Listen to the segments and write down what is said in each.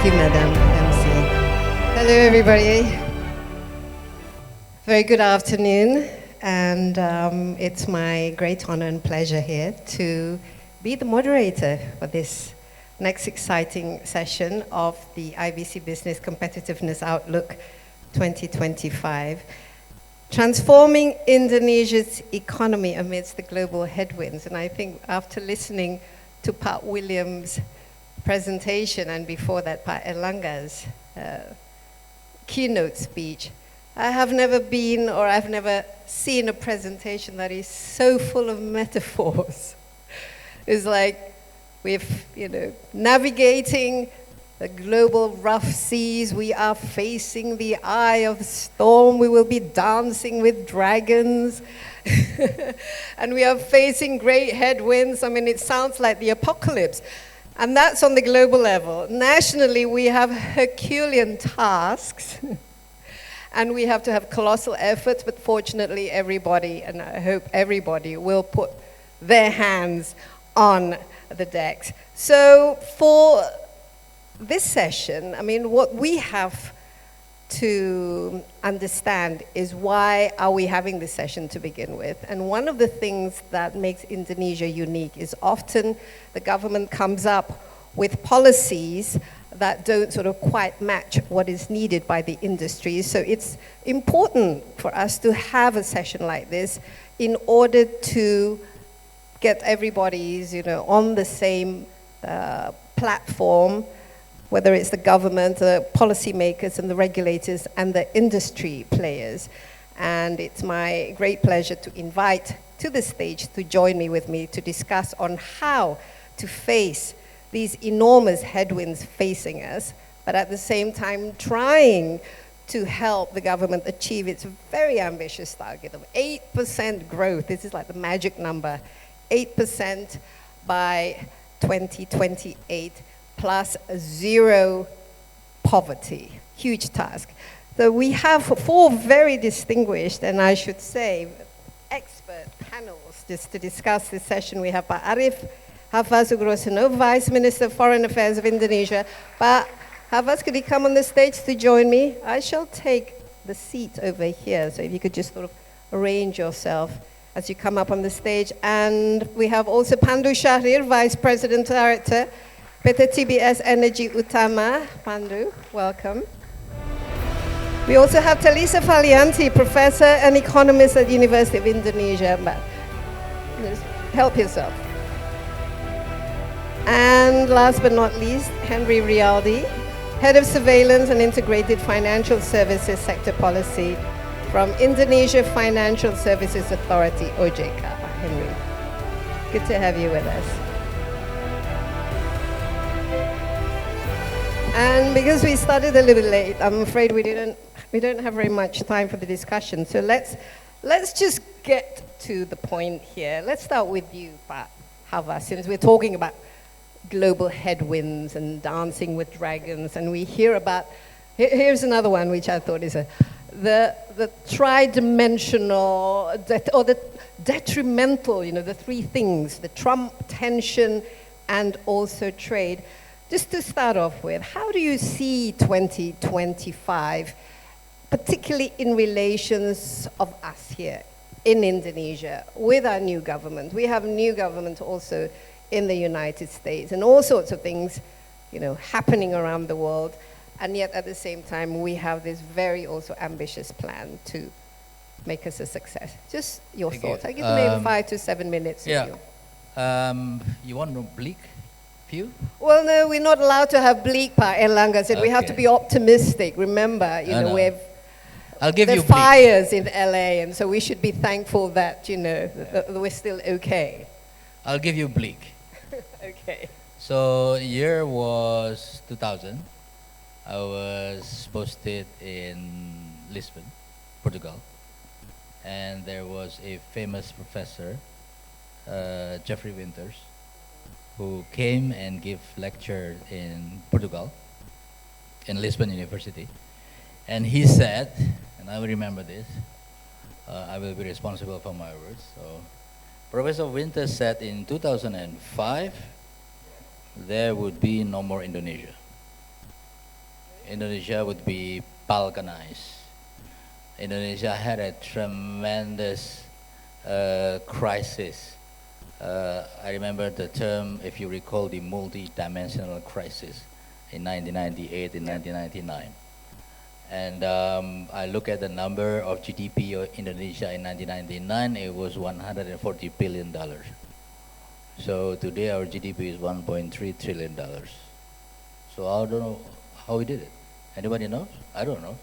Thank you, Madam MC. Hello, everybody. Very good afternoon, and it's my great honor and pleasure here to be the moderator for this next exciting session of the IBC Business Competitiveness Outlook 2025. Transforming Indonesia's economy amidst the global headwinds. And I think after listening to Pat Williams' presentation and before that Pat Erlangga's keynote speech, I have never been or I've never seen a presentation that is so full of metaphors. It's like with, navigating the global rough seas, we are facing the eye of the storm, we will be dancing with dragons, and we are facing great headwinds. I mean, it sounds like the apocalypse. And that's on the global level. Nationally, we have Herculean tasks, and we have to have colossal efforts, but fortunately everybody, and I hope everybody, will put their hands on the decks. So for this session, I mean, what we have to understand is why are we having this session to begin with. And one of the things that makes Indonesia unique is often the government comes up with policies that don't sort of quite match what is needed by the industry. So it's important for us to have a session like this in order to get everybody's, on the same platform, whether it's the government, the policymakers and the regulators and the industry players. And it's my great pleasure to invite to the stage to join me with me to discuss on how to face these enormous headwinds facing us, but at the same time trying to help the government achieve its very ambitious target of 8% growth. This is like the magic number, 8% by 2028. Plus zero poverty, huge task. So we have four very distinguished, and I should say, expert panels just to discuss this session. We have Pak Arif, Havas Oegroseno, Vice Minister of Foreign Affairs of Indonesia. Pak Havas, could you come on the stage to join me? I shall take the seat over here, so if you could just sort of arrange yourself as you come up on the stage. And we have also Pandu Sjahrir, Vice President Director, PT TBS Energy Utama. Pandu, welcome. We also have Telisa Falianty, Professor and Economist at University of Indonesia. But just help yourself. And last but not least, Henry Rialdi, Head of Surveillance and Integrated Financial Services Sector Policy from Indonesia Financial Services Authority, OJK. Henry, good to have you with us. And because we started a little late, I'm afraid we don't have very much time for the discussion. So let's just get to the point here. Let's start with you, Pak Havas, since we're talking about global headwinds and dancing with dragons, and we hear about, here's another one which I thought is the tri-dimensional, or the detrimental, the three things, the Trump tension and also trade. Just to start off with, how do you see 2025, particularly in relations of us here in Indonesia with our new government? We have a new government also in the United States and all sorts of things, happening around the world. And yet at the same time, we have this very also ambitious plan to make us a success. Just your thoughts. I give you maybe 5 to 7 minutes. Yeah. You want to bleak? Well, no, we're not allowed to have bleak, Pak Erlangga said. Okay. We have to be optimistic. Remember, I'll give you fires in LA, and so we should be thankful that, that we're still okay. I'll give you bleak. Okay. So, year was 2000. I was posted in Lisbon, Portugal. And there was a famous professor, Jeffrey Winters, who came and gave lecture in Portugal, in Lisbon University. And he said, and I will remember this, I will be responsible for my words. So, Professor Winter said in 2005, there would be no more Indonesia. Indonesia would be balkanized. Indonesia had a tremendous crisis. I remember the term, if you recall, the multi-dimensional crisis in 1998 and 1999. And I look at the number of GDP of Indonesia in 1999, it was $140 billion. So today our GDP is $1.3 trillion. So I don't know how we did it. Anybody knows? I don't know.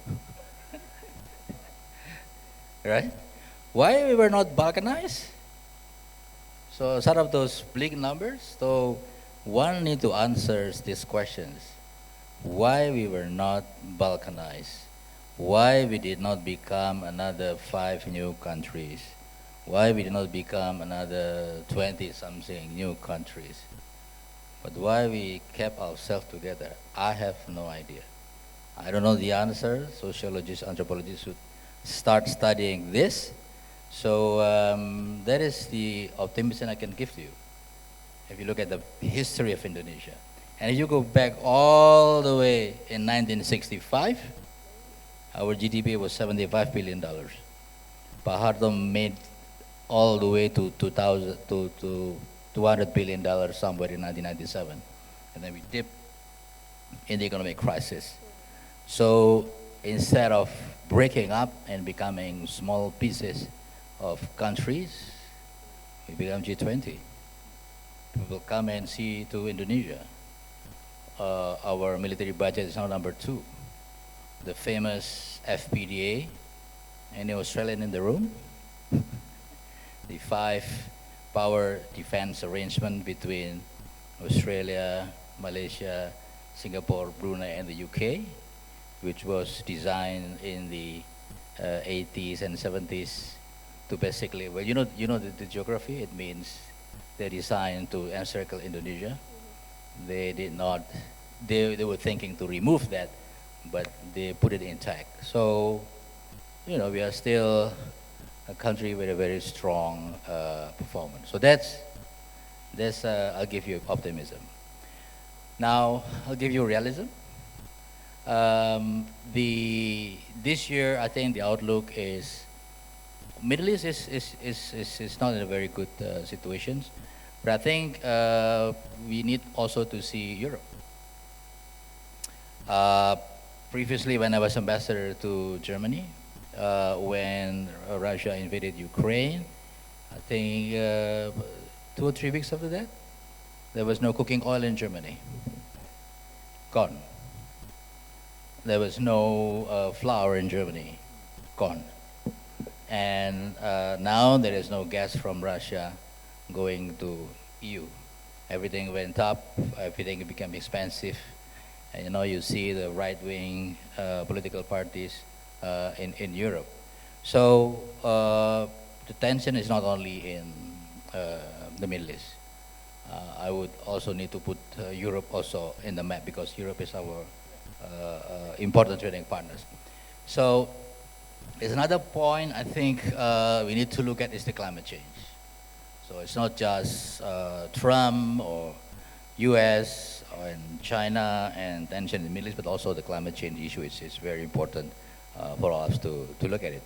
Right? Why we were not balkanized? So sort of those big numbers. So one need to answer these questions. Why we were not balkanized? Why we did not become another 5 new countries? Why we did not become another 20-something new countries? But why we kept ourselves together, I have no idea. I don't know the answer. Sociologists, anthropologists should start studying this. So that is the optimism I can give to you. If you look at the history of Indonesia. And if you go back all the way in 1965, our GDP was $75 billion. Pak Harto made all the way to $200 billion somewhere in 1997. And then we dipped in the economic crisis. So instead of breaking up and becoming small pieces of countries, we become G20. People come and see to Indonesia. Our military budget is now number 2. The famous FPDA, any Australian in the room? The 5-power defense arrangement between Australia, Malaysia, Singapore, Brunei, and the UK, which was designed in the 80s and 70s to basically, well, you know the geography. It means they're designed to encircle Indonesia. They did not. They were thinking to remove that, but they put it intact. So, we are still a country with a very strong performance. So that's I'll give you optimism. Now I'll give you realism. This year I think the outlook is Middle East is not in a very good situation, but I think we need also to see Europe. Previously, when I was ambassador to Germany, when Russia invaded Ukraine, I think 2 or 3 weeks after that, there was no cooking oil in Germany. Gone. There was no flour in Germany. Gone. And now there is no gas from Russia going to EU. Everything went up, everything became expensive. And you see the right-wing political parties in Europe. So the tension is not only in the Middle East. I would also need to put Europe also in the map because Europe is our important trading partners. So there's another point I think we need to look at is the climate change. So it's not just Trump or US and China and tension in the Middle East, but also the climate change issue is very important for us to look at it.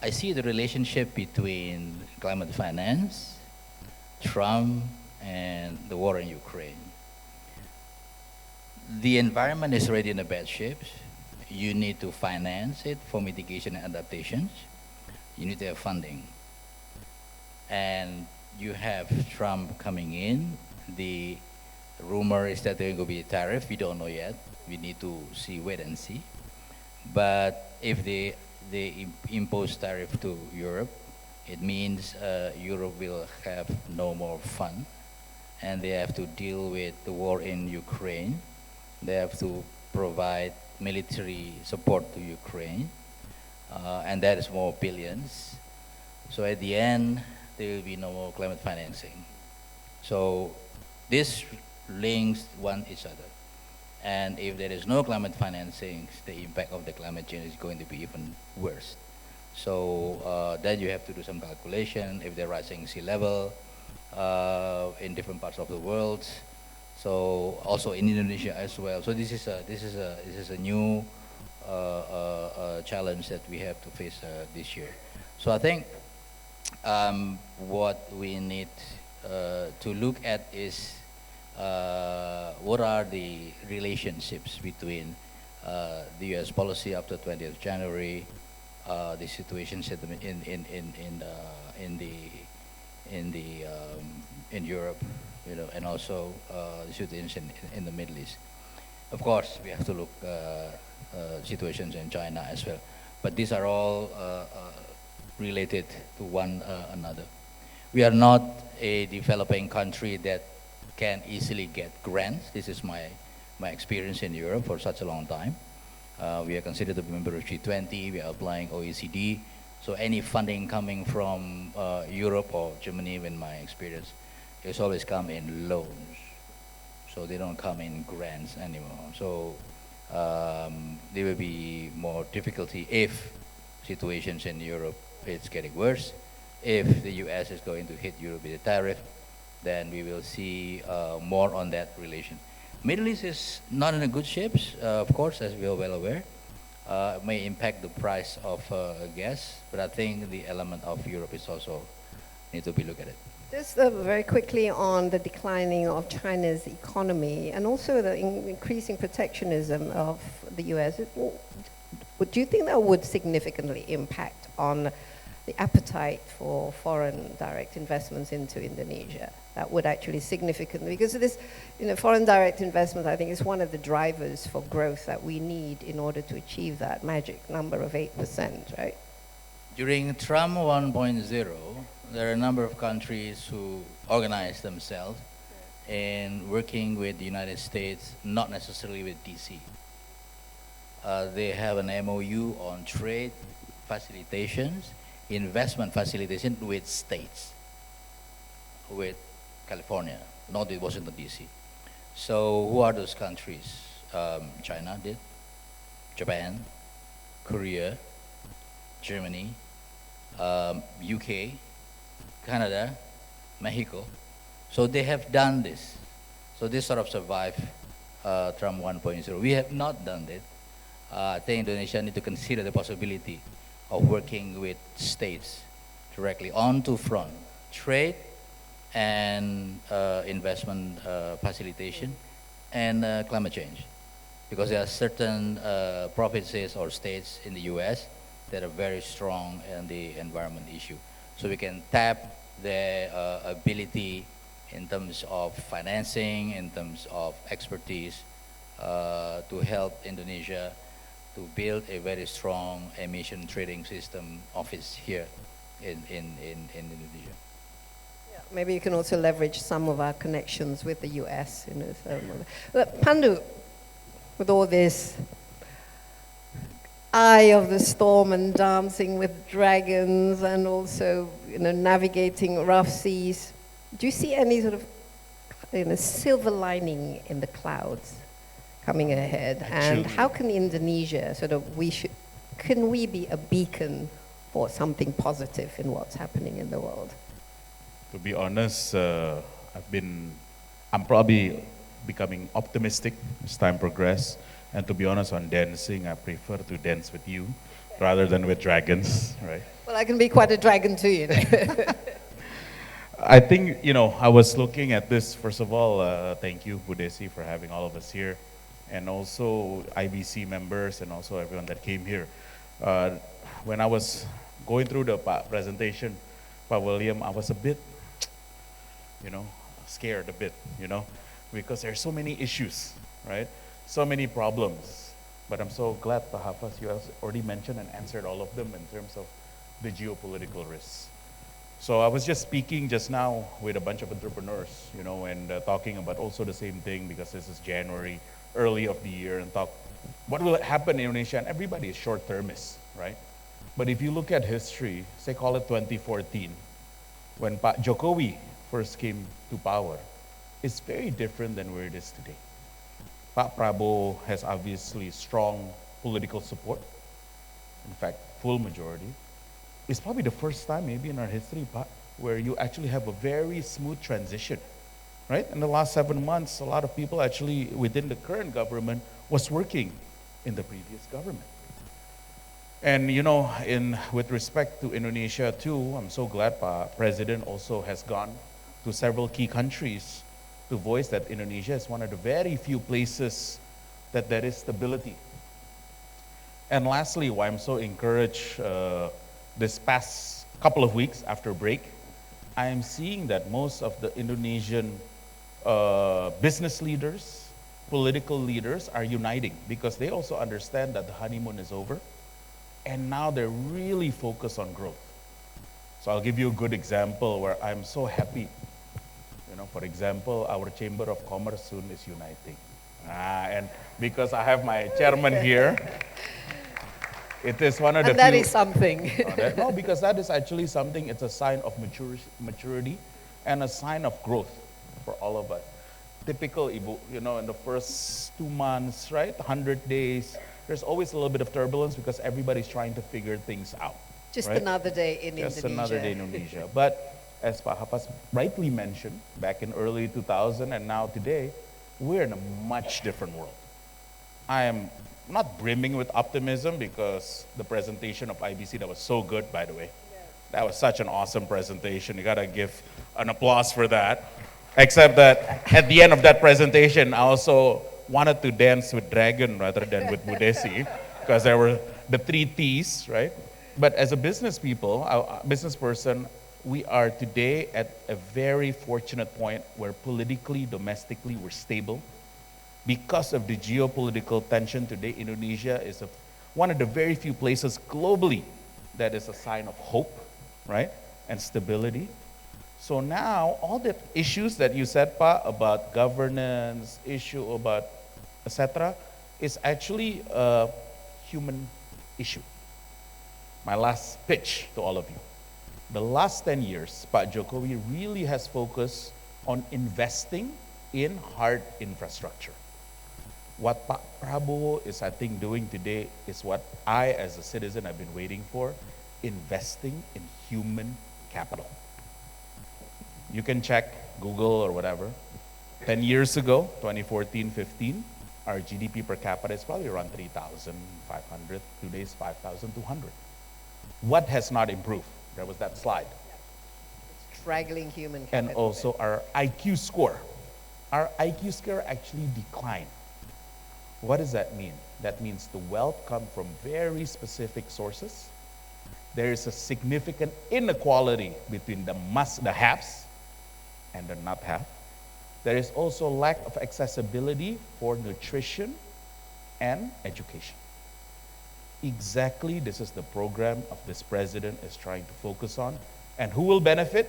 I see the relationship between climate finance, Trump, and the war in Ukraine. The environment is already in a bad shape. You need to finance it for mitigation and adaptations. You need to have funding. And you have Trump coming in. The rumor is that there will be a tariff. We don't know yet. We need to wait and see. But if they impose tariff to Europe, it means Europe will have no more fun, and they have to deal with the war in Ukraine. They have to provide military support to Ukraine, and that is more billions. So at the end, there will be no more climate financing. So this links one each other. And if there is no climate financing, the impact of the climate change is going to be even worse. So then you have to do some calculation if they're rising sea level in different parts of the world. So also in Indonesia as well. So this is a new challenge that we have to face this year. So I think what we need to look at is what are the relationships between the U.S. policy after 20th January, the situations in Europe, you know, and also the situation in the Middle East. Of course, we have to look situations in China as well, but these are all related to one another. We are not a developing country that can easily get grants. This is my experience in Europe for such a long time. We are considered to be a member of G20. We are applying OECD. So any funding coming from Europe or Germany, in my experience, it's always come in loans. So they don't come in grants anymore. So there will be more difficulty if situations in Europe it's getting worse. If the US is going to hit Europe with a tariff, then we will see more on that relation. Middle East is not in a good shape, of course, as we are well aware. It may impact the price of gas, but I think the element of Europe is also need to be looked at it. Just very quickly on the declining of China's economy and also the increasing protectionism of the US. Do you think that would significantly impact on the appetite for foreign direct investments into Indonesia? That would actually significantly, because this, foreign direct investment, I think, is one of the drivers for growth that we need in order to achieve that magic number of 8%, right? During Trump 1.0, there are a number of countries who organized themselves in working with the United States, not necessarily with DC. They have an MOU on trade facilitations, investment facilitation with states, with California, not with Washington DC. So who are those countries? China did, Japan, Korea, Germany, UK, Canada, Mexico. So they have done this. So they sort of survived Trump 1.0. We have not done that. I think Indonesia need to consider the possibility of working with states directly on two front, trade and investment facilitation and climate change. Because there are certain provinces or states in the US that are very strong in the environment issue. So we can tap their ability in terms of financing, in terms of expertise, to help Indonesia to build a very strong emission trading system office here in Indonesia. Yeah, maybe you can also leverage some of our connections with the US. Pandu, with all this eye of the storm and dancing with dragons and also navigating rough seas, do you see any sort of silver lining in the clouds coming ahead? Actually, and how can Indonesia can we be a beacon for something positive in what's happening in the world? to be honest, I'm probably becoming optimistic as time progresses. And to be honest, on dancing, I prefer to dance with you rather than with dragons, right? Well, I can be quite a dragon too, I think, I was looking at this, first of all, thank you, Desi, for having all of us here, and also IBC members, and also everyone that came here. When I was going through the presentation, Pa William, I was a bit, scared a bit, because there's so many issues, right? So many problems. But I'm so glad, Pa Havas, you already mentioned and answered all of them in terms of the geopolitical risks. So I was just speaking just now with a bunch of entrepreneurs, and talking about also the same thing, because this is January, early of the year, and talk, what will happen in Indonesia? And everybody is short-termist, right? But if you look at history, say call it 2014, when Jokowi first came to power, it's very different than where it is today. Pak Prabowo has obviously strong political support, in fact, full majority. It's probably the first time maybe in our history, Pak, where you actually have a very smooth transition right? In the last 7 months, a lot of people actually within the current government was working in the previous government. And with respect to Indonesia too, I'm so glad President also has gone to several key countries to voice that Indonesia is one of the very few places that there is stability. And lastly, why I'm so encouraged this past couple of weeks after break, I am seeing that most of the Indonesian business leaders, political leaders are uniting because they also understand that the honeymoon is over. And now they're really focused on growth. So I'll give you a good example where I'm so happy. For example, our Chamber of Commerce soon is uniting. And because I have my chairman here, it is one of the and that few, is something. No, because that is actually something, it's a sign of maturity and a sign of growth for all of us. Typical, in the first 2 months, right, 100 days, there's always a little bit of turbulence because everybody's trying to figure things out. Just right? another day in Just Indonesia. another day in Indonesia. But as Pak Havas rightly mentioned, back in early 2000 and now today, we're in a much different world. I am not brimming with optimism because the presentation of IBC, that was so good, by the way. That was such an awesome presentation. You gotta give an applause for that. Except that at the end of that presentation, I also wanted to dance with Dragon rather than with Mudesi, because there were the 3 T's, right? But as a business person, we are today at a very fortunate point where politically, domestically, we're stable. Because of the geopolitical tension today, Indonesia is one of the very few places globally that is a sign of hope, right? And stability. So now, all the issues that you said, Pa, about governance, issue about etc., is actually a human issue. My last pitch to all of you. The last 10 years, Pak Jokowi really has focused on investing in hard infrastructure. What Pak Prabowo is, I think, doing today is what I, as a citizen, have been waiting for, investing in human capital. You can check Google or whatever. 10 years ago, 2014-15, our GDP per capita is probably around 3,500. Today is 5,200. What has not improved? There was that slide. Straggling human capital. And also our IQ score. Our IQ score actually declined. What does that mean? That means the wealth comes from very specific sources. There is a significant inequality between the haves and the not have. There is also lack of accessibility for nutrition and education. Exactly, this is the program of this president is trying to focus on. And who will benefit?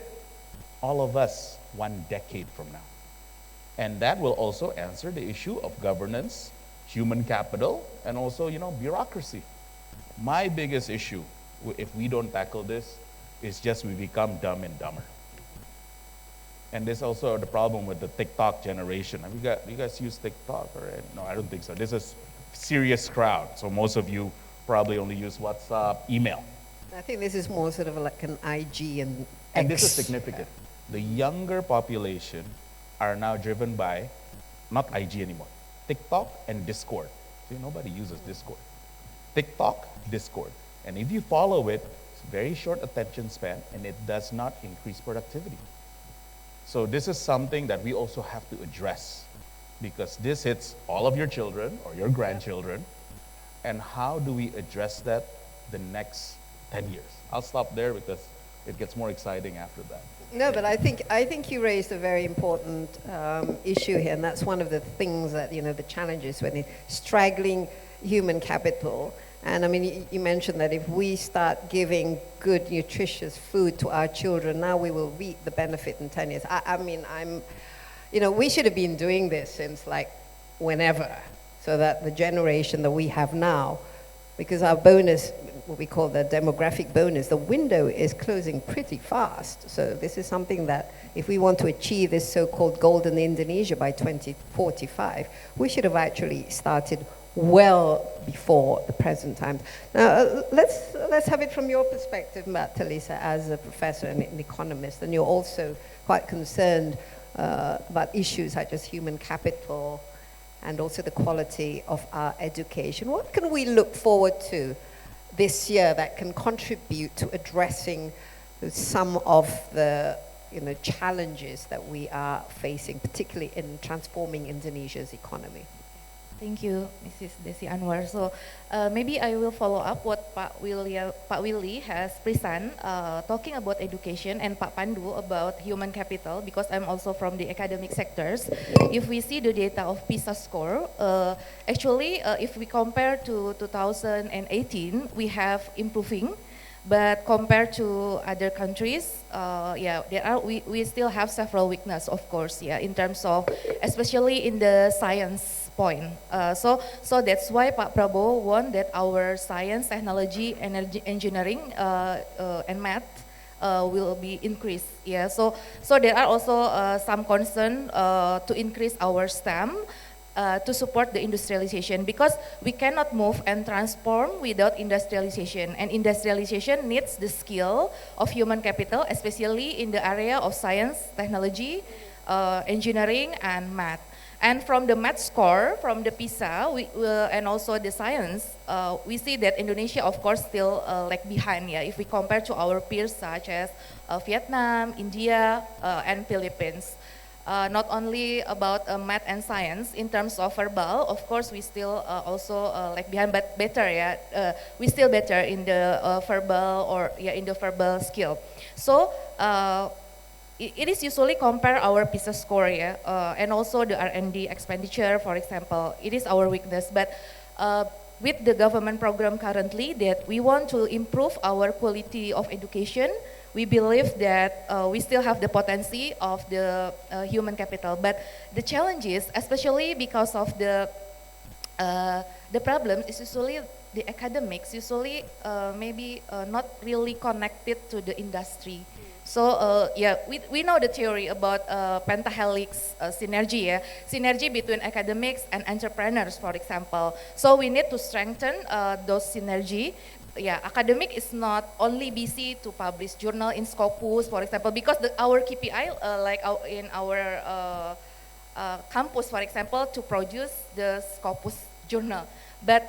All of us 1 decade from now. And that will also answer the issue of governance, human capital, and also, bureaucracy. My biggest issue, if we don't tackle this, is just we become dumb and dumber. And there's also the problem with the TikTok generation. Have you guys use TikTok? No, I don't think so. This is a serious crowd. So most of you probably only use WhatsApp, email. I think this is more sort of like an IG and X. And this is significant. The younger population are now driven by, not IG anymore, TikTok and Discord. See, nobody uses Discord. TikTok, Discord. And if you follow it, it's very short attention span and it does not increase productivity. So this is something that we also have to address because this hits all of your children or your grandchildren. And how do we address that the next 10 years? I'll stop there because it gets more exciting after that. No, but I think you raised a very important issue here, and that's one of the things that, the challenges when it's straggling human capital. And I mean, you mentioned that if we start giving good, nutritious food to our children, now we will reap the benefit in 10 years. We should have been doing this since like whenever, so that the generation that we have now, because our bonus, what we call the demographic bonus, the window is closing pretty fast. So this is something that if we want to achieve this so-called golden Indonesia by 2045, we should have actually started well before the present time. Now, let's have it from your perspective, Telisa, as a professor and an economist, and you're also quite concerned about issues such as human capital and also the quality of our education. What can we look forward to this year that can contribute to addressing some of the challenges that we are facing, particularly in transforming Indonesia's economy? Thank you, Mrs. Desi Anwar. So maybe I will follow up what Pak Willy has present, talking about education, and Pak Pandu about human capital, because I'm also from the academic sectors. If we see the data of PISA score, actually, if we compare to 2018, we have improving. But compared to other countries, we still have several weaknesses, of course, in terms of, especially in the science point. So that's why Pak Prabowo want that our science, technology, energy, engineering, and math will be increased. So there are also some concern to increase our STEM. To support the industrialization, because we cannot move and transform without industrialization, and industrialization needs the skill of human capital, especially in the area of science, technology, engineering, and math. And from the math score, from the PISA, and also the science, we see that Indonesia, of course, still lag behind. If we compare to our peers such as Vietnam, India, and Philippines. Not only about math and science, in terms of verbal, of course, we still also lag behind, but better, we still better in the verbal in the verbal skill. So it is usually compare our PISA score, and also the R&D expenditure, for example. It is our weakness, but with the government program currently that we want to improve our quality of education, we believe that we still have the potency of the human capital, but the challenges, especially because of the problems, is usually the academics, usually maybe not really connected to the industry. So we know the theory about pentahelix synergy, synergy between academics and entrepreneurs, for example. So we need to strengthen those synergy. Academic is not only busy to publish journal in Scopus, for example, because our KPI, in our campus, for example, to produce the Scopus journal. But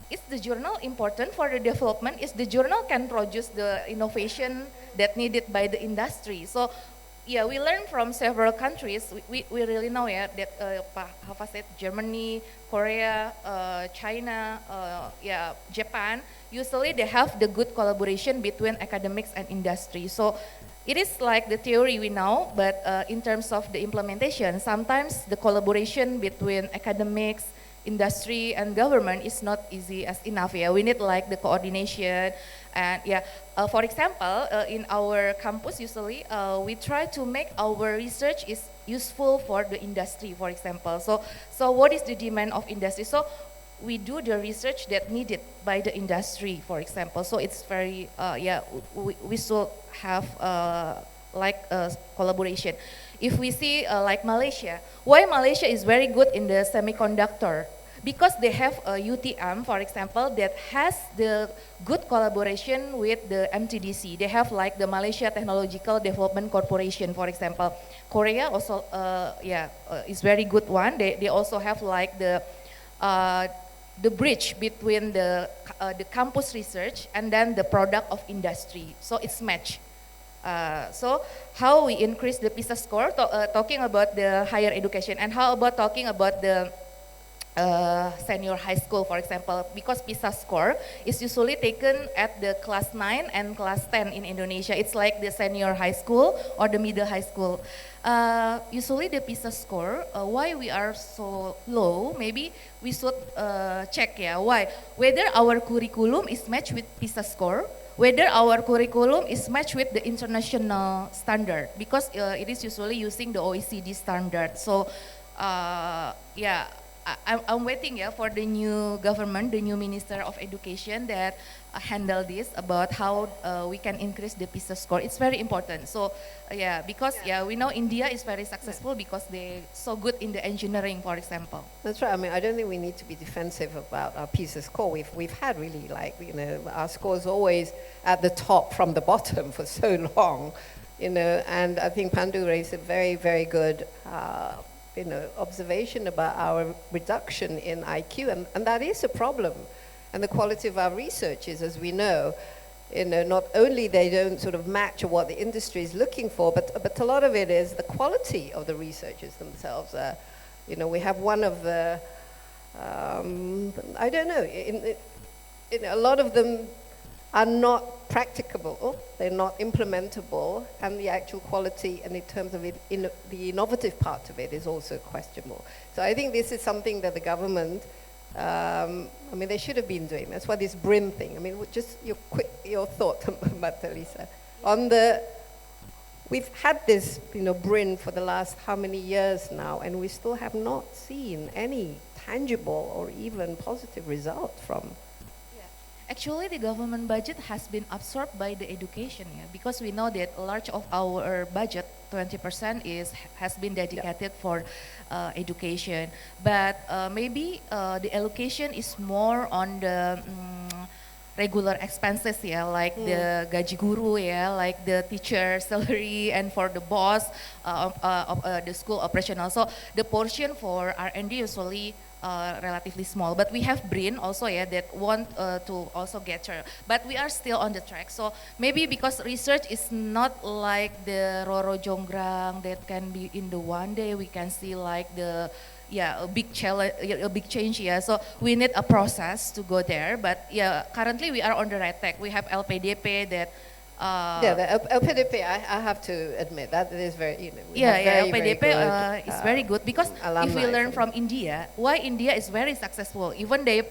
is the journal important for the development? Is the journal can produce the innovation that needed by the industry? So we learn from several countries. We really know that Pak Havas said Germany, Korea, China, Japan. Usually they have the good collaboration between academics and industry. So it is like the theory we know, but in terms of the implementation, sometimes the collaboration between academics, industry, and government is not easy as enough. We need like the coordination. And for example, in our campus, usually we try to make our research is useful for the industry, for example. So what is the demand of industry? So we do the research that needed by the industry, for example. So it's very, we should have collaboration. If we see like Malaysia, why Malaysia is very good in the semiconductor? Because they have a UTM, for example, that has the good collaboration with the MTDC. They have like the Malaysia Technological Development Corporation, for example. Korea also, is very good one. They also have like the bridge between the campus research and then the product of industry. So it's match. So how we increase the PISA score, talking about the higher education, and how about talking about the senior high school, for example, because PISA score is usually taken at the class 9 and class 10 in Indonesia. It's like the senior high school or the middle high school. Usually the PISA score, why we are so low, maybe we should check why. Whether our curriculum is matched with PISA score, whether our curriculum is matched with the international standard, because it is usually using the OECD standard. So I'm waiting for the new government, the new Minister of Education that handle this about how we can increase the PISA score. It's very important. So because we know India is very successful because they're so good in the engineering, for example. That's right. I mean, I don't think we need to be defensive about our PISA score. We've had really our scores always at the top from the bottom for so long. And I think Pandu raised a very, very good, observation about our reduction in IQ, and that is a problem. And the quality of our research is, as we know, not only they don't sort of match what the industry is looking for, but a lot of it is the quality of the researchers themselves. We have one of the, I don't know, a lot of them are not practicable, they're not implementable, and the actual quality and in terms of it, the innovative part of it is also questionable. So I think this is something that the government, they should have been doing. That's why this BRIN thing, just your thought about Telisa. We've had this, BRIN for the last how many years now, and we still have not seen any tangible or even positive result from. Actually, the government budget has been absorbed by the education, because we know that a large of our budget, 20% has been dedicated for education. But maybe the allocation is more on the regular expenses, like the gaji guru, like the teacher salary, and for the boss of the school operational. So the portion for R&D usually relatively small, but we have BRIN also, that want to also get her. But we are still on the track. So maybe because research is not like the Roro Jonggrang that can be in the one day, we can see like the a big challenge, a big change. So we need a process to go there. But currently we are on the right track. We have LPDP that. The LPDP, I have to admit that it is very, LPDP is very good, because if we learn from India, why India is very successful. Even the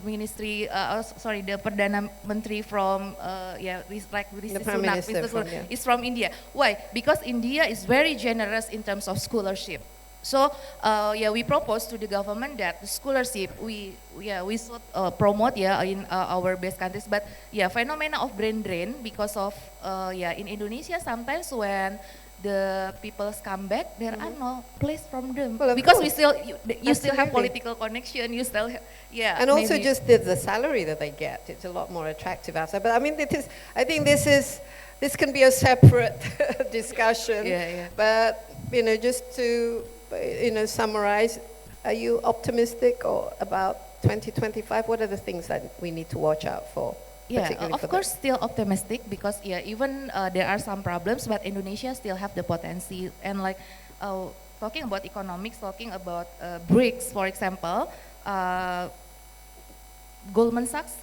ministry, the Perdana Menteri from, the Prime Minister is from India. Why? Because India is very generous in terms of scholarship. So we propose to the government that the scholarship we should promote in our best countries. But phenomena of brain drain because of in Indonesia sometimes when the people come back, there are no place from them, because we still you still have political connection, you still have, and also just the salary that they get, it's a lot more attractive outside. But I think this can be a separate discussion. But just to summarize, are you optimistic or about 2025? What are the things that we need to watch out for? Of course, still optimistic, because even there are some problems, but Indonesia still have the potential. And like talking about economics, talking about BRICS, for example, Goldman Sachs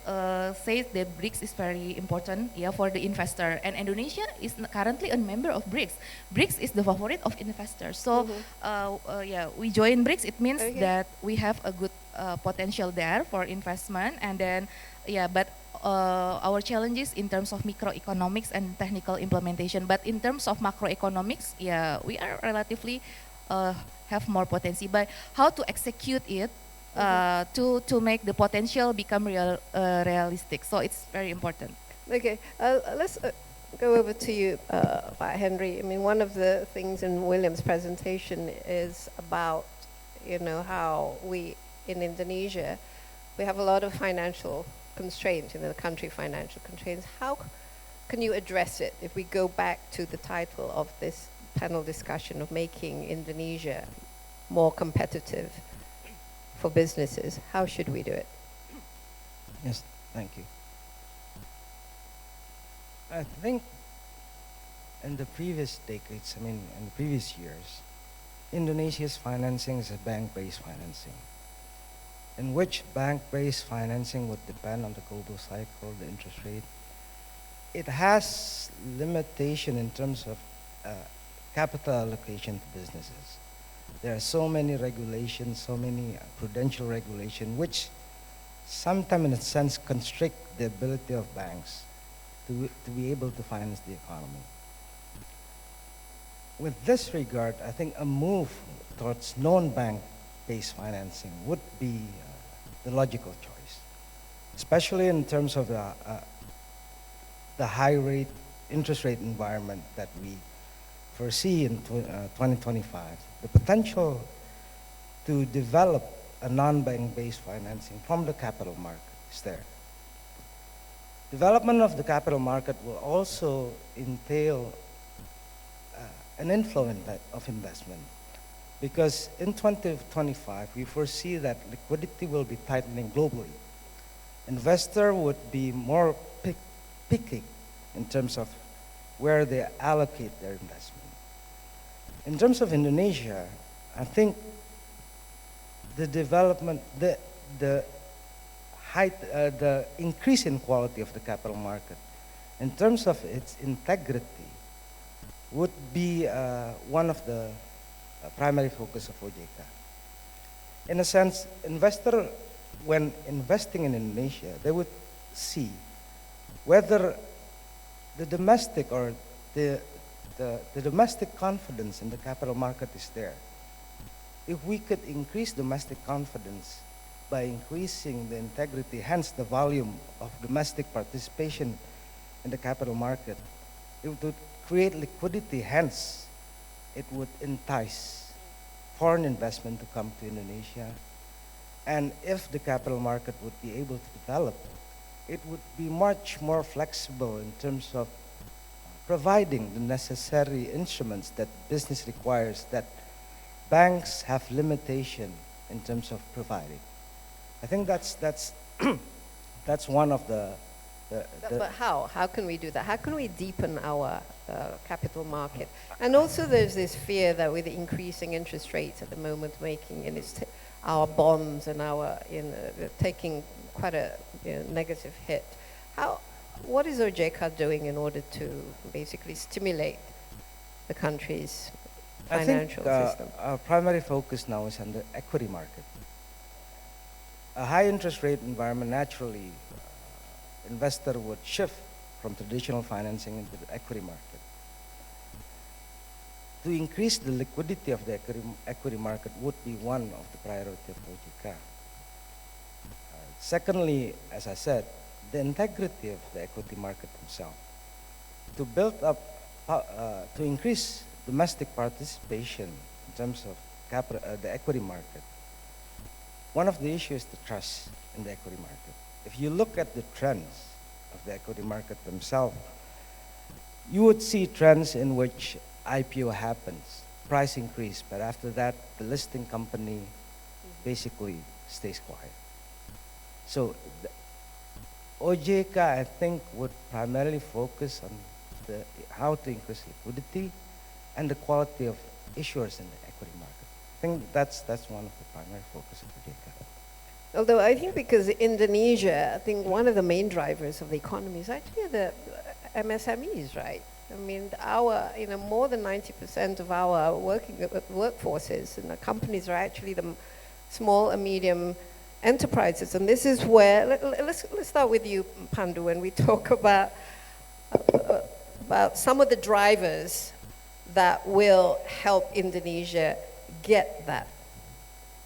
says that BRICS is very important for the investor, and Indonesia is currently a member of BRICS. BRICS is the favorite of investors. So we join BRICS. It means that we have a good potential there for investment, and then but our challenges in terms of microeconomics and technical implementation. But in terms of macroeconomics, we are relatively have more potential. But how to execute it? To make the potential become realistic. So it's very important. Okay, let's go over to you, Pak Henry. One of the things in William's presentation is about, how we, in Indonesia, we have a lot of financial constraints, the country financial constraints. How can you address it if we go back to the title of this panel discussion of making Indonesia more competitive for businesses? How should we do it? Yes, thank you. I think in the previous decades, in the previous years, Indonesia's financing is a bank-based financing, in which bank-based financing would depend on the global cycle, the interest rate. It has limitation in terms of capital allocation to businesses. There are so many regulations, so many prudential regulations, which sometimes in a sense constrict the ability of banks to be able to finance the economy. With this regard, I think a move towards non-bank-based financing would be the logical choice, especially in terms of the high rate, interest rate environment that we foresee in 2025. The potential to develop a non-bank-based financing from the capital market is there. Development of the capital market will also entail an inflow of investment. Because in 2025, we foresee that liquidity will be tightening globally. Investor would be more picky in terms of where they allocate their investment. In terms of Indonesia, I think the development, the increase in quality of the capital market, in terms of its integrity, would be one of the primary focus of OJK. In a sense, investor, when investing in Indonesia, they would see whether the domestic or the domestic confidence in the capital market is there. If we could increase domestic confidence by increasing the integrity, hence the volume of domestic participation in the capital market, it would create liquidity, hence it would entice foreign investment to come to Indonesia. And if the capital market would be able to develop, it would be much more flexible in terms of providing the necessary instruments that business requires that banks have limitation in terms of providing. I think that's that's one of the But how? How can we do that? How can we deepen our capital market? And also there's this fear that with increasing interest rates at the moment making, and it's our bonds and our, taking quite a negative hit. What is OJK doing in order to basically stimulate the country's financial system? Our primary focus now is on the equity market. A high interest rate environment, naturally, investor would shift from traditional financing into the equity market. To increase the liquidity of the equity market would be one of the priority of OJK. Secondly, as I said, the integrity of the equity market itself. To build up, to increase domestic participation in terms of the equity market, one of the issues is the trust in the equity market. If you look at the trends of the equity market themselves, you would see trends in which IPO happens, price increase, but after that, the listing company basically stays quiet. So OJK, I think, would primarily focus on how to increase liquidity and the quality of issuers in the equity market. I think that's one of the primary focus of OJK. Although I think because Indonesia, I think one of the main drivers of the economy is actually the MSMEs, right? I mean, more than 90% of our workforces and the companies are actually the small and medium enterprises. And this is where, let's start with you, Pandu, when we talk about some of the drivers that will help Indonesia get that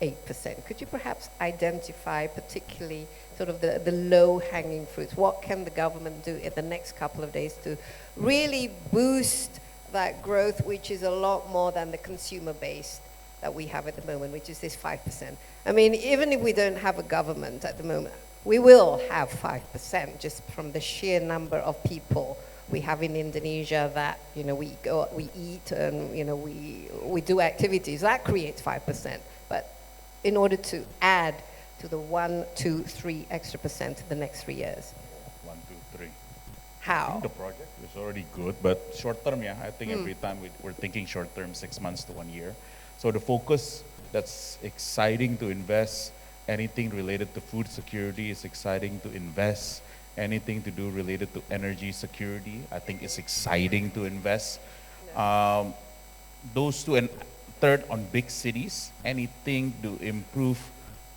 8%. Could you perhaps identify particularly sort of the low-hanging fruits? What can the government do in the next couple of days to really boost that growth, which is a lot more than the consumer base that we have at the moment, which is this 5%? I mean, even if we don't have a government at the moment, we will have 5% just from the sheer number of people we have in Indonesia that, we eat and, we do activities. That creates 5%. But in order to add to the 1, 2, 3 extra percent in the next 3 years. 1, 2, 3. How? I think the project is already good, but short term, yeah, I think every time we're thinking short term, 6 months to 1 year. So the focus that's exciting to invest, anything related to food security is exciting to invest. Anything to do related to energy security, I think is exciting to invest. Those two, and third, on big cities, anything to improve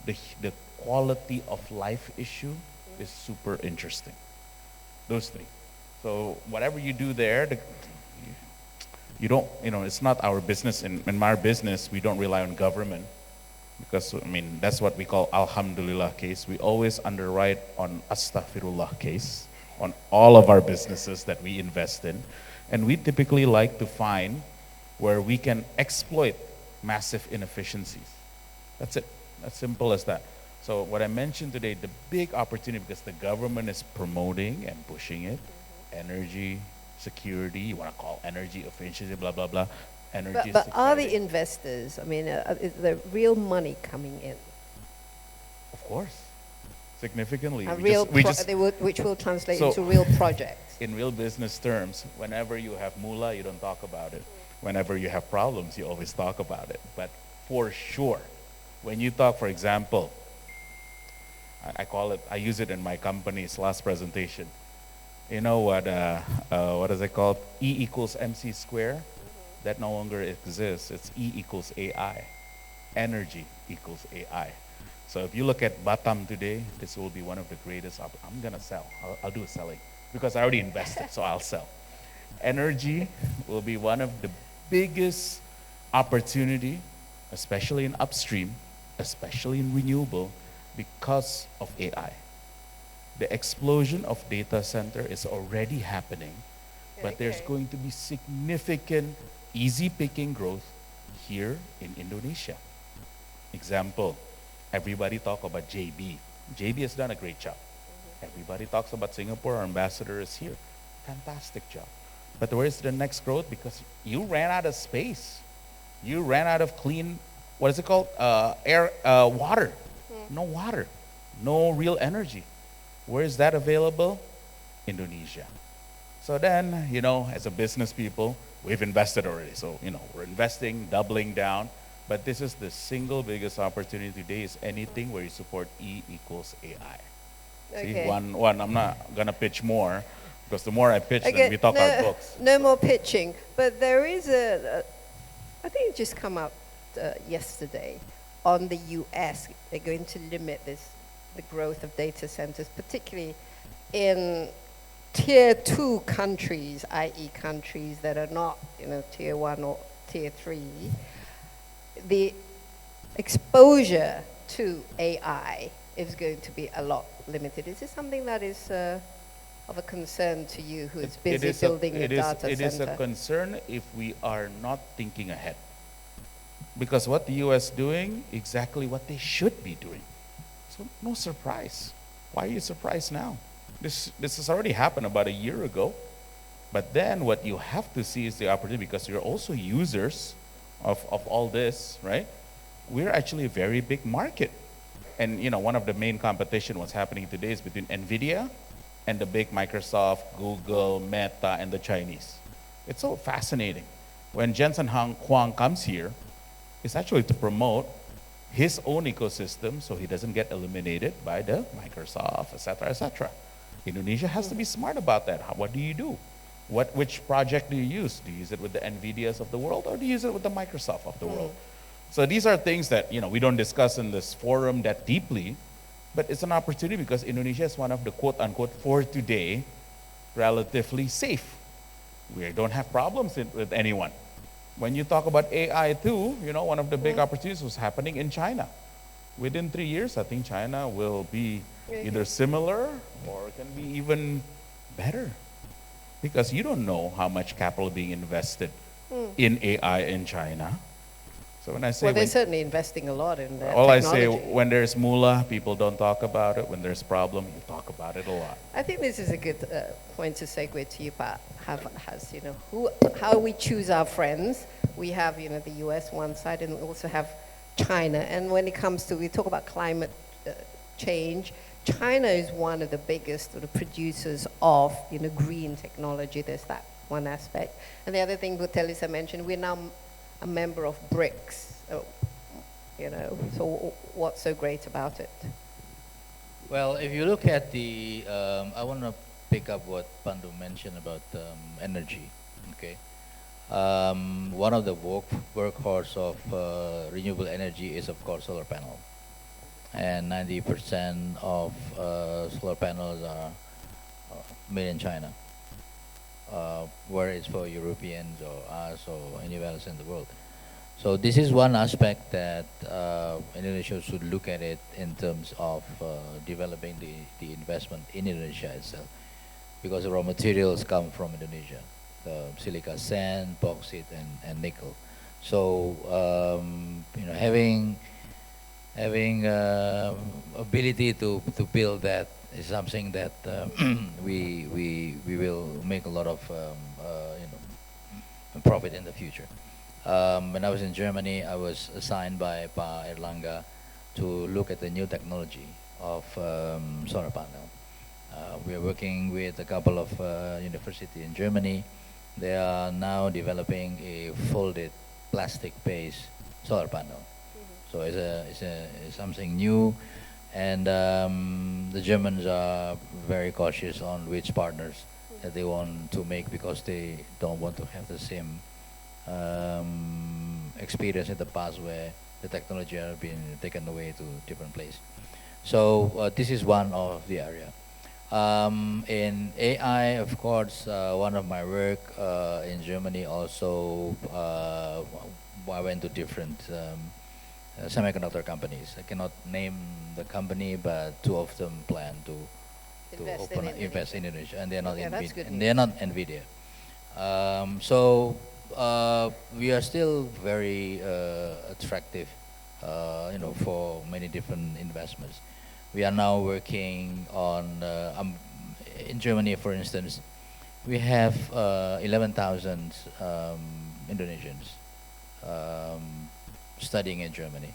the quality of life issue is super interesting. Those three. So whatever you do there, you don't, it's not our business. In my business, we don't rely on government. Because, that's what we call Alhamdulillah case. We always underwrite on Astaghfirullah case on all of our businesses that we invest in. And we typically like to find where we can exploit massive inefficiencies. That's it. As simple as that. So what I mentioned today, the big opportunity, because the government is promoting and pushing it, energy, security, you want to call energy efficiency, blah, blah, blah. Energy But is are the exciting. investors, I mean, is there real money coming in? Of course, significantly. A real which will translate So- into real projects. In real business terms, whenever you have moolah, you don't talk about it. Whenever you have problems, you always talk about it. But for sure, when you talk, for example, I use it in my company's last presentation. You know what is it called? E equals MC square? That no longer exists. It's E equals AI. Energy equals AI. So if you look at Batam today, this will be one of the greatest. I'm gonna sell. I'll do a selling because I already invested, so I'll sell. Energy will be one of the biggest opportunity, especially in upstream, especially in renewable, because of AI. The explosion of data center is already happening, but there's Okay. going to be significant, easy picking growth here in Indonesia. Example, everybody talk about JB. JB has done a great job. Everybody talks about Singapore, our ambassador is here. Fantastic job. But where's the next growth? Because you ran out of space. You ran out of clean, what is it called? Water. No water. No real energy. Where is that available? Indonesia. So then, as a business people, we've invested already. So, we're investing, doubling down. But this is the single biggest opportunity today is anything where you support E equals AI. See, Okay. one, I'm not gonna pitch more, because the more I pitch, then Okay, we talk our books. no more pitching. But there is I think it just come out yesterday on the US. They're going to limit the growth of data centers, particularly in tier 2 countries, i.e. countries that are not, tier 1 or tier 3. The exposure to AI is going to be a lot limited. Is this something that is of a concern to you who is busy building a data center? It is a concern if we are not thinking ahead. Because what the US doing, exactly what they should be doing. So no surprise. Why are you surprised now? This has already happened about a year ago. But then what you have to see is the opportunity, because you're also users of all this, right? We're actually a very big market. And one of the main competition what's happening today is between NVIDIA and the big Microsoft, Google, Meta, and the Chinese. It's so fascinating. When Jensen Huang comes here, it's actually to promote his own ecosystem so he doesn't get eliminated by the Microsoft, et cetera, et cetera. Indonesia has to be smart about that. What do you do? Which project do you use? Do you use it with the NVIDIAs of the world, or do you use it with the Microsoft of the world? So these are things that we don't discuss in this forum that deeply, but it's an opportunity because Indonesia is one of the quote unquote for today relatively safe. We don't have problems with anyone. When you talk about AI too, one of the big opportunities was happening in China. Within 3 years, I think China will be either similar or can be even better. Because you don't know how much capital being invested in AI in China. So when I say, Well, they're certainly investing a lot in that all I technology. say, when there's moolah, people don't talk about it. When there's problem, you talk about it a lot. I think this is a good point to segue to you, Pat. Has how we choose our friends. We have the US one side, and we also have China. And when it comes to, we talk about climate change, China is one of the biggest sort of producers of green technology. There's that one aspect, and the other thing Telisa mentioned, we're now a member of BRICS. So what's so great about it? Well, if you look at I want to pick up what Pandu mentioned about energy. Okay, one of the workhorse of renewable energy is of course solar panel, and 90% of solar panels are made in China, whether it's for Europeans or us or anywhere else in the world. So this is one aspect that Indonesia should look at it in terms of developing the investment in Indonesia itself, because the raw materials come from Indonesia, the silica sand, bauxite, and nickel. So having ability to build that It's something that we will make a lot of profit in the future. When I was in Germany, I was assigned by Pa Erlangga to look at the new technology of solar panel. We are working with a couple of universities in Germany. They are now developing a folded plastic-based solar panel. So it's something new, and the Germans are very cautious on which partners that they want to make, because they don't want to have the same experience in the past where the technology has been taken away to different place. So this is one of the area. In AI, of course, one of my work in Germany also, I went to different semiconductor companies. I cannot name the company, but two of them plan to invest in Indonesia, and they're not they're not NVIDIA. So we are still very attractive, for many different investments. We are now working on in Germany, for instance. We have 11,000 Indonesians studying in Germany.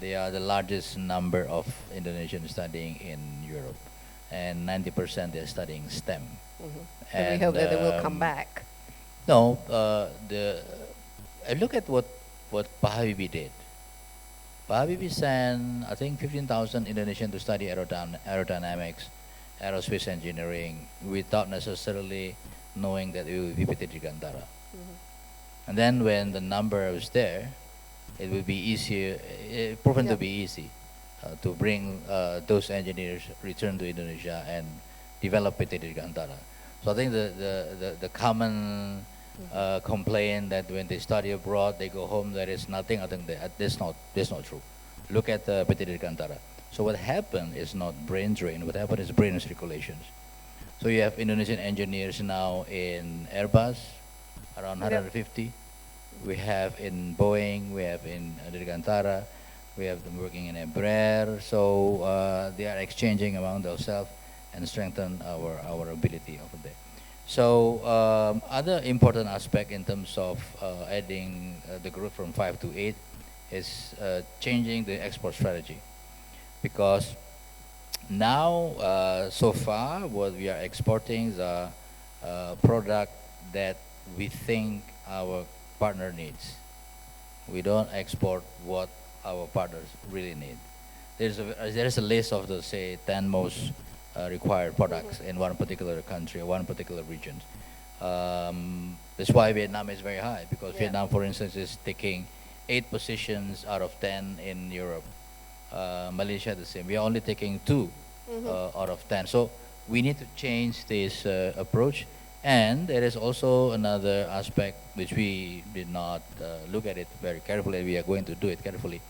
They are the largest number of Indonesians studying in Europe, and 90% they're studying STEM. And we hope that they will come back. No, I look at what Pak Habibie did. Pak Habibie sent, I think, 15,000 Indonesians to study aerodynamics, aerospace engineering, without necessarily knowing that it will be PT Dirgantara. And then when the number was there, it will be easier, proven to be easy to bring those engineers return to Indonesia and develop PT Dirgantara. So I think the common complaint that when they study abroad, they go home, there is nothing. I think that's not true. Look at PT Dirgantara. So what happened is not brain drain. What happened is brain circulations. So you have Indonesian engineers now in Airbus, around 150. We have in Boeing, we have in Dirgantara, we have them working in Embraer. So they are exchanging among themselves and strengthen our ability over there. So other important aspect in terms of adding the growth from 5 to 8 is changing the export strategy, because now so far what we are exporting is a product that we think our partner needs. We don't export what our partners really need. There's a list of the, say, 10 most required products in one particular country or one particular region. That's why Vietnam is very high, because Vietnam, for instance, is taking 8 positions out of 10 in Europe. Malaysia the same. We are only taking 2 out of 10. So we need to change this approach. And there is also another aspect which we did not look at it very carefully. We are going to do it carefully,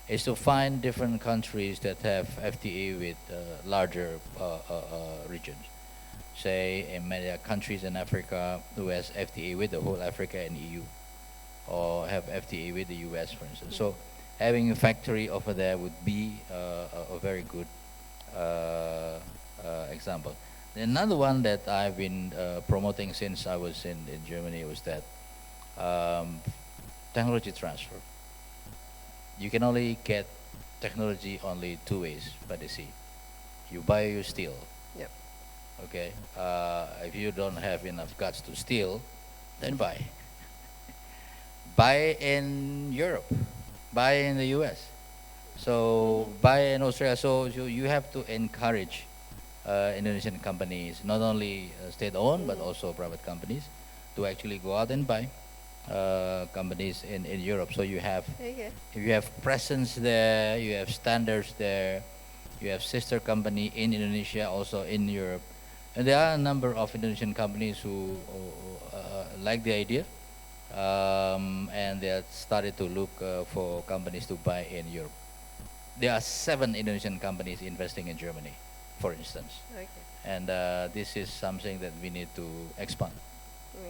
is to find different countries that have FTA with larger regions. Say, in many countries in Africa who has FTA with the whole Africa and EU, or have FTA with the US, for instance. So having a factory over there would be a very good example. Another one that I've been promoting since I was in Germany was that technology transfer. You can only get technology only 2 ways by the sea. You buy or you steal. Yep. Okay. If you don't have enough guts to steal, then buy. Buy in Europe. Buy in the US. So buy in Australia. So you have to encourage Indonesian companies, not only state-owned but also private companies, to actually go out and buy companies in Europe. So you have, if you have presence there, you have standards there, you have sister company in Indonesia, also in Europe, and there are a number of Indonesian companies who like the idea, and they have started to look for companies to buy in Europe. There are 7 Indonesian companies investing in Germany, for instance. Okay. And this is something that we need to expand.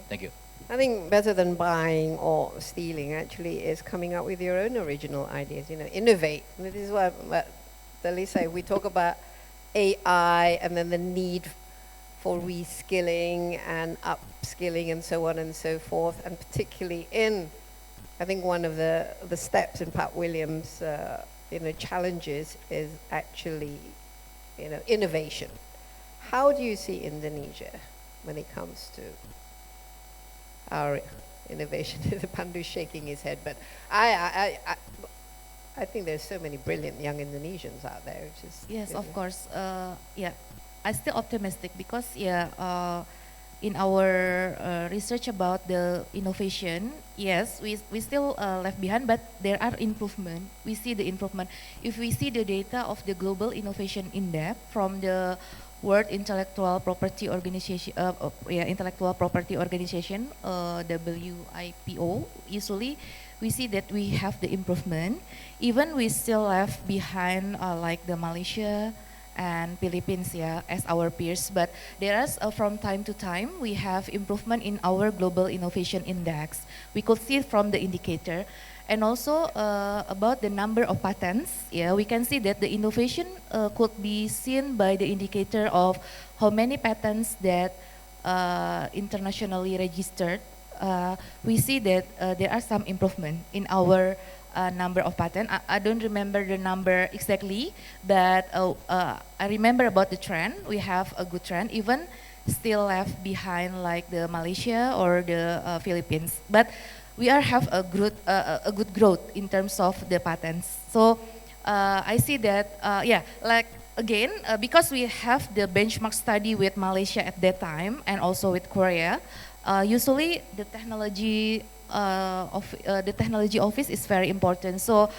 Thank you. I think better than buying or stealing actually is coming up with your own original ideas, innovate. And this is what Telisa, we talk about AI and then the need for reskilling and upskilling and so on and so forth, and particularly in, I think one of the steps in Pat Williams' challenges is actually innovation. How do you see Indonesia when it comes to our innovation? Pandu's shaking his head, but I think there's so many brilliant young Indonesians out there. Which is, yes, of course. Yeah, I'm still optimistic because in our research about the innovation, yes, we still left behind, but there are improvement. We see the improvement. If we see the data of the Global Innovation Index from the World Intellectual Property Organization, WIPO, usually we see that we have the improvement. Even we still left behind like the Malaysia and Philippines, as our peers. But there is from time to time we have improvement in our Global Innovation Index. We could see from the indicator. And also about the number of patents, we can see that the innovation could be seen by the indicator of how many patents that internationally registered. We see that there are some improvement in our number of patents. I don't remember the number exactly, but I remember about the trend. We have a good trend, even still left behind like the Malaysia or the Philippines. But we have a good growth in terms of the patents. So I see that, like again, because we have the benchmark study with Malaysia at that time and also with Korea, usually the technology the technology office is very important. So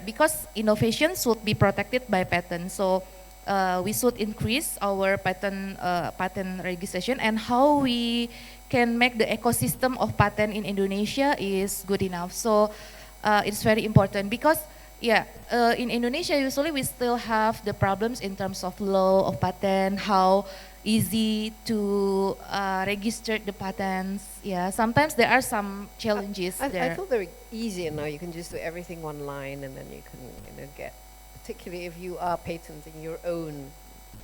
because innovation should be protected by patent. So we should increase our patent registration, and how we can make the ecosystem of patent in Indonesia is good enough. So it's very important because in Indonesia usually we still have the problems in terms of law of patent, how easy to register the patents. Sometimes there are some challenges there. I thought they were easier now. You can just do everything online, and then you can get, particularly if you are patenting your own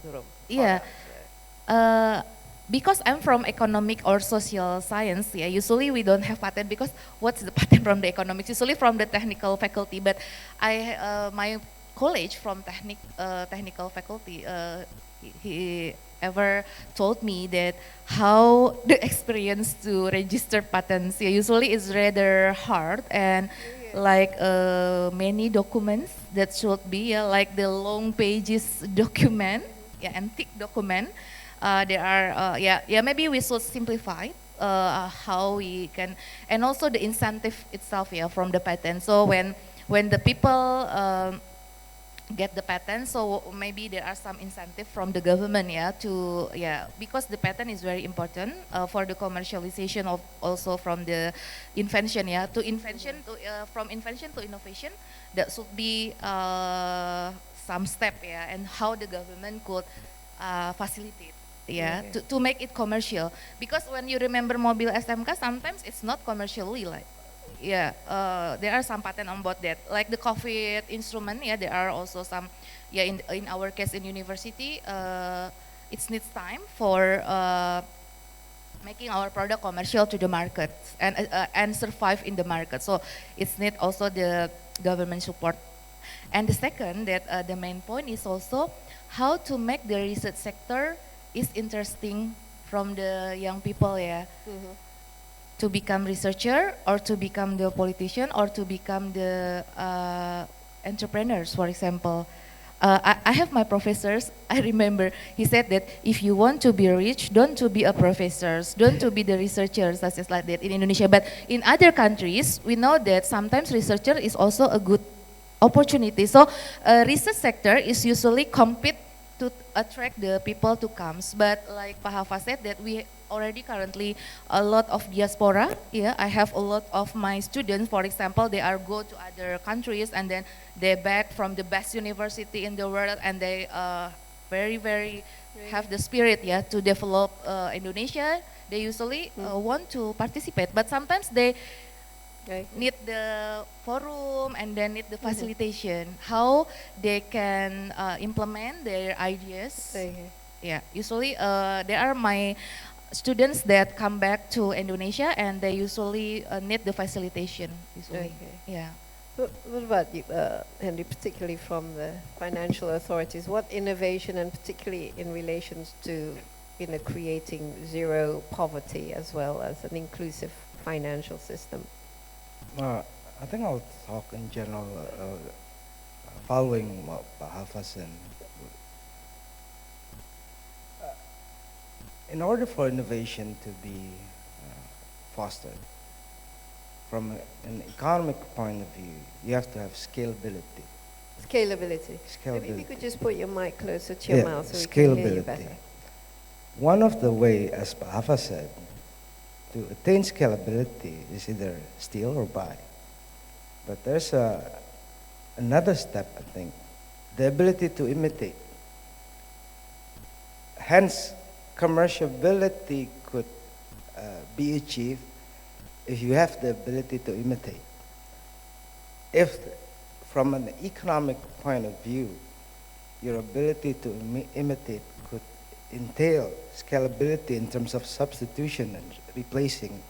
sort of product. Because I'm from economic or social science, usually we don't have patent because what's the patent from the economics? Usually from the technical faculty, but my college from technical faculty, he ever told me that how the experience to register patents usually is rather hard, and like many documents that should be like the long pages document, antique document. There are maybe we should simplify how we can, and also the incentive itself from the patent. So when the people get the patent, so maybe there are some incentive from the government because the patent is very important for the commercialization of also from the invention from invention to innovation. That should be some step and how the government could facilitate to make it commercial, because when you remember mobil SMK, sometimes it's not commercially like there are some patent about that, like the COVID instrument. There are also some in our case in university, it needs time for making our product commercial to the market and survive in the market. So it's need also the government support. And the second, that the main point is also how to make the research sector is interesting from the young people, to become researcher or to become the politician or to become the entrepreneurs, for example. I have my professors, I remember, he said that if you want to be rich, don't to be a professor, don't to be the researchers, such as like that in Indonesia. But in other countries, we know that sometimes researcher is also a good opportunity. So research sector is usually compete to attract the people to come. But like Pak Havas said, that we already currently a lot of diaspora. I have a lot of my students, for example, they are go to other countries and then they back from the best university in the world, and they very have the spirit to develop Indonesia. They usually want to participate, but sometimes they Okay. need the forum and then need the facilitation, how they can implement their ideas. Okay. Yeah, usually there are my students that come back to Indonesia and they usually need the facilitation. Usually, Okay. yeah. What about you, Henry, particularly from the financial authorities? What innovation, and particularly in relations to, creating zero poverty as well as an inclusive financial system? I think I'll talk in general, following what Havas and in order for innovation to be fostered, from an economic point of view, you have to have scalability. Scalability. Maybe if you could just put your mic closer to your mouth so we can hear you better. One of the way, as Havas said, to attain scalability is either steal or buy. But there's another step, I think, the ability to imitate. Hence, commerciality could be achieved if you have the ability to imitate. If, from an economic point of view, your ability to imitate could entail scalability in terms of substitution and replacing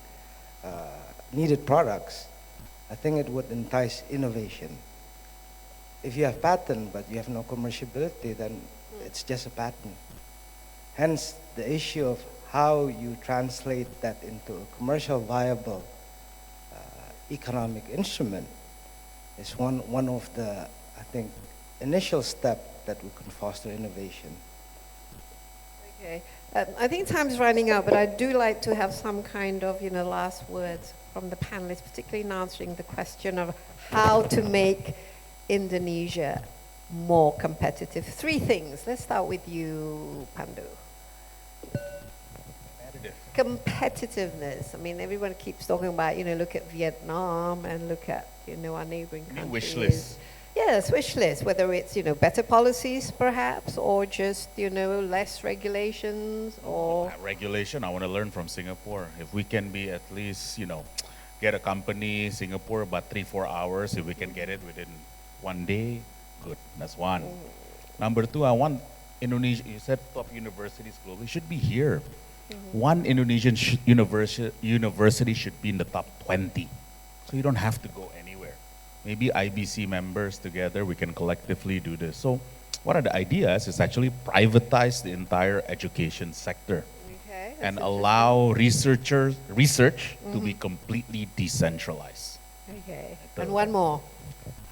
needed products, I think it would entice innovation. If you have patent but you have no commerciality, then it's just a patent. Hence, the issue of how you translate that into a commercial viable economic instrument is one of the, I think, initial step that we can foster innovation. Okay. I think time's running out, but I do like to have some kind of, last words from the panelists, particularly in answering the question of how to make Indonesia more competitive. 3 things. Let's start with you, Pandu. Competitiveness. I mean, everyone keeps talking about, look at Vietnam and look at, our neighboring countries. Wish list. Yes, wish list, whether it's, better policies perhaps, or just, less regulations or... Regulation, I want to learn from Singapore. If we can be at least, get a company, Singapore, about 3-4 hours, if we can get it within 1 day, good, that's one. Number 2, I want Indonesia, you said top universities globally, should be here. One Indonesian university should be in the top 20. So you don't have to go anywhere. Maybe IBC members together, we can collectively do this. So one of the ideas is actually privatize the entire education sector. Okay, and allow research to be completely decentralized. Okay, and one more.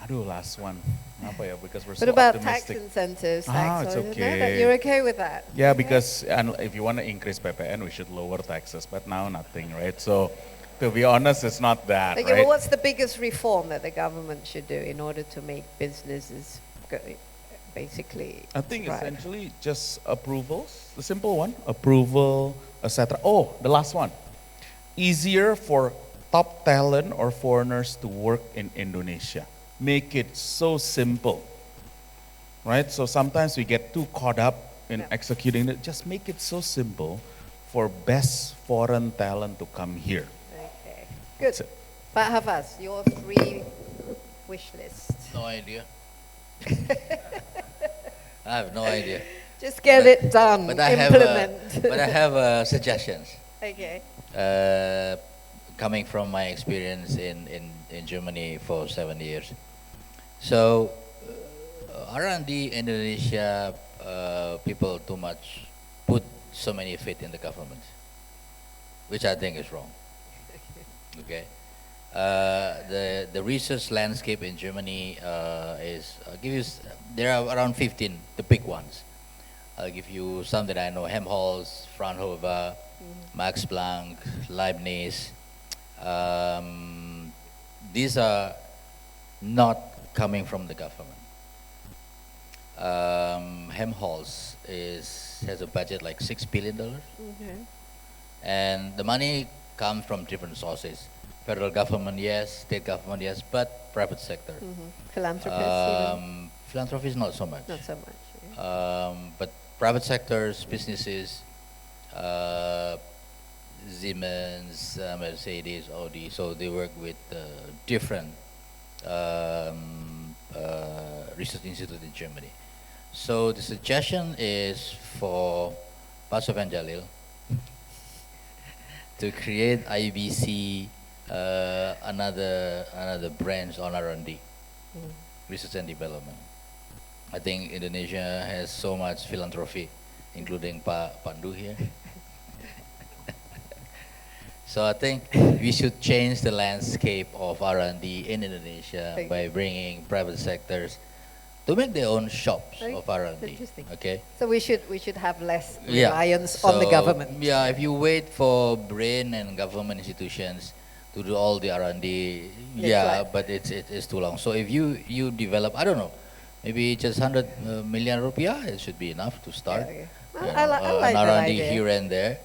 Aduh, last one. Apa ya? Because we're What so about optimistic. tax incentives? It's okay. You're okay with that? Yeah, because and if you want to increase PPN, we should lower taxes. But now nothing, right? So, to be honest, it's not that, Okay, right? well, what's the biggest reform that the government should do in order to make businesses basically I think thrive? essentially just approvals, the simple one, approval, etc. Oh, the last one. Easier for top talent or foreigners to work in Indonesia. Make it so simple, right? So sometimes we get too caught up in executing it. Just make it so simple for best foreign talent to come here. Okay, good. That's it. But Havas, your 3 wish lists. No idea. I have no idea. Just get it done, But I implement. have suggestions. Okay. Coming from my experience in Germany for 7 years. So around the Indonesia, people too much put so many faith in the government, which I think is wrong. Okay. The research landscape in Germany is, I'll give you, there are around 15, the big ones. I'll give you some that I know: Helmholtz, Fraunhofer, Max Planck, Leibniz. These are not coming from the government. Helmholtz has a budget like $6 billion. Okay. And the money comes from different sources. Federal government, yes. State government, yes. But private sector. Philanthropists, Philanthropy is not so much. not so much. Yeah. But private sectors, businesses, Siemens, Mercedes, Audi. So they work with different research institute in Germany. So the suggestion is for Pak Sofyan Jalil to create IBC, another branch on R&D, research and development. I think Indonesia has so much philanthropy, including Pak Pandu here. So I think we should change the landscape of R&D in Indonesia by bringing private sectors to make their own shops of R&D. Interesting. Okay. So we should have less reliance on the So, government. Yeah, if you wait for brain and government institutions to do all the R&D, but it's too long. So if you develop, I don't know, maybe just 100 million rupiah, it should be enough to start. Yeah, okay. You I know, like an that R&D idea. here and there,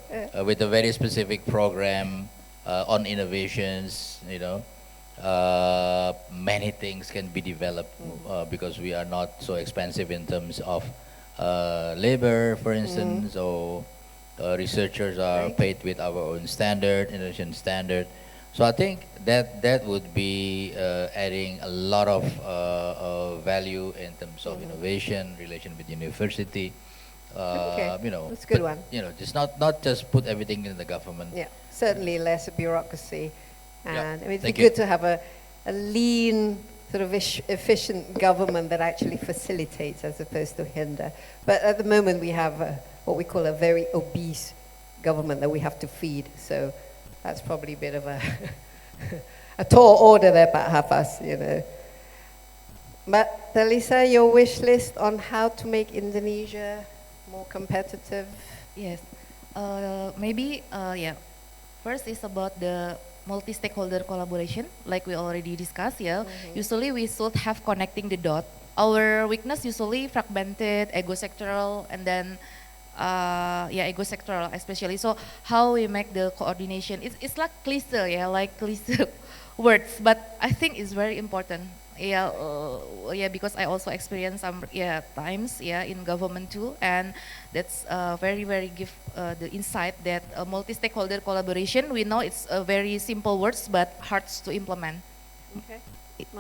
with a very specific program on innovations. You know, many things can be developed because we are not so expensive in terms of labor, for instance, or researchers are paid with our own standard, Indonesian standard. So I think that would be adding a lot of value in terms of innovation, relation with university. You know, that's a good one. You know, just not just put everything in the government. Yeah, certainly less bureaucracy, and I mean, it'd be Thank you. good to have a lean, sort of efficient government that actually facilitates as opposed to hinder. But at the moment, we have what we call a very obese government that we have to feed. So that's probably a bit of a a tall order there, Pak Havas, you know. But Telisa, your wish list on how to make Indonesia more competitive? Yes, maybe, yeah. First is about the multi-stakeholder collaboration, like we already discussed, yeah. Usually we should have connecting the dot. Our weakness usually fragmented, ego-sectoral, and then, ego-sectoral especially. So how we make the coordination, it's like cliche, yeah, like cliche words, but I think it's very important. Because I also experienced some times in government too, and that's very give the insight that multi-stakeholder collaboration. We know it's very simple words, but hard to implement. Okay.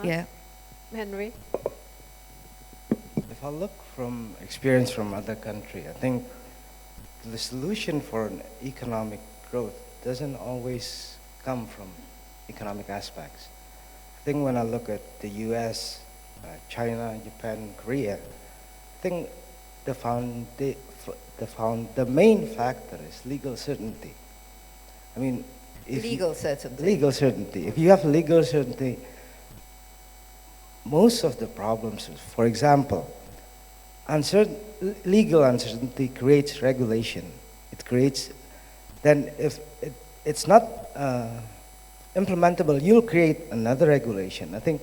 Yeah. Henry? If I look from experience from other country, I think the solution for an economic growth doesn't always come from economic aspects. I think when I look at the US, China, Japan, Korea, I think the main factor is legal certainty. I mean, Legal certainty. legal certainty. If you have legal certainty, most of the problems, for example, legal uncertainty creates regulation. It creates, then if it's not implementable, you'll create another regulation. I think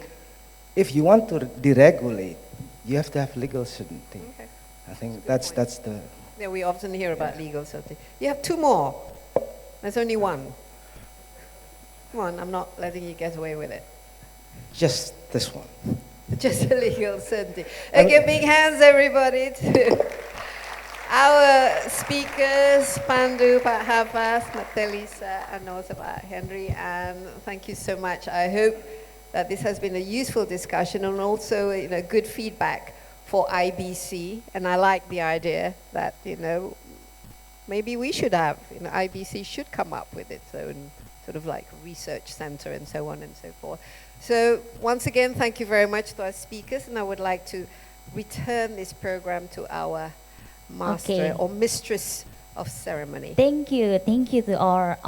if you want to deregulate, you have to have legal certainty. Okay. I think that's the... Yeah, we often hear about legal certainty. You have two more. There's only one. Come on, I'm not letting you get away with it. Just this one. Just a legal certainty. Okay, big hands, everybody, to our speakers, Pandu, Pak Havas, Telisa, and also Pak Henry. And thank you so much. I hope that this has been a useful discussion and also, you know, good feedback for IBC. And I like the idea that, you know, maybe we should have, you know, IBC should come up with its own sort of like research center and so on and so forth. So once again, thank you very much to our speakers, and I would like to return this program to our master or mistress of ceremony. Thank you to our